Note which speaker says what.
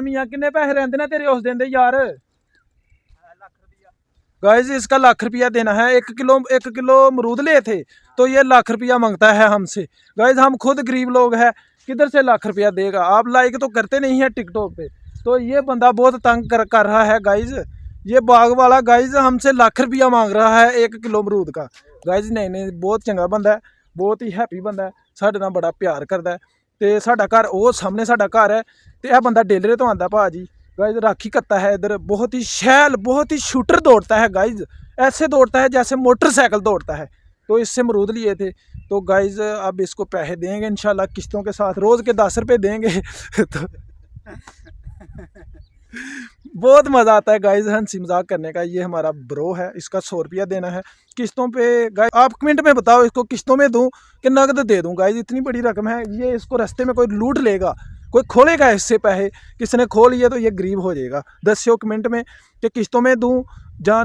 Speaker 1: और मियाँ किन्ने पैसे रहते ना तेरे उस दिन दे यार? गाइज इसका ₹1,00,000 देना है। 1 किलो अमरूद लिए थे तो ये ₹1,00,000 मांगता है हमसे। गाइज हम खुद गरीब लोग हैं, किधर से ₹1,00,000 देगा? आप लाइक तो करते नहीं है टिकटॉक पे। तो ये बंदा बहुत तंग कर रहा है गाइज। ये बाग वाला गाइज हमसे ₹1,00,000 मांग रहा है 1 किलो अमरूद का। गाइज नहीं बहुत चंगा बंदा है, बहुत ही हैप्पी बंदा है, साढ़े नाल बड़ा प्यार करता है। तो साडा घर वो सामने साडा घर है। तो यह बंदा डेलरे तो आंदा भाजी। गाइज राखी करता है इधर, बहुत ही शैल, बहुत ही शूटर दौड़ता है गाइज। ऐसे दौड़ता है जैसे मोटरसाइकिल दौड़ता है। तो इससे अमरूद लिए थे। तो गाइज अब इसको पैसे देंगे इंशाल्लाह किस्तों के साथ, रोज़ के ₹10 देंगे। तो बहुत मज़ा आता है गाइज हंसी मजाक करने का। ये हमारा ब्रो है, इसका ₹100 देना है किस्तों पे। गाइज आप कमेंट में बताओ इसको किस्तों में दूं कि नगद दे दूं? गाइज इतनी बड़ी रकम है, ये इसको रास्ते में कोई लूट लेगा, कोई खोलेगा इससे पैसे, किसी ने खो लिए तो ये गरीब हो जाएगा। दस्यो कमेंट में कि किस्तों में दूं या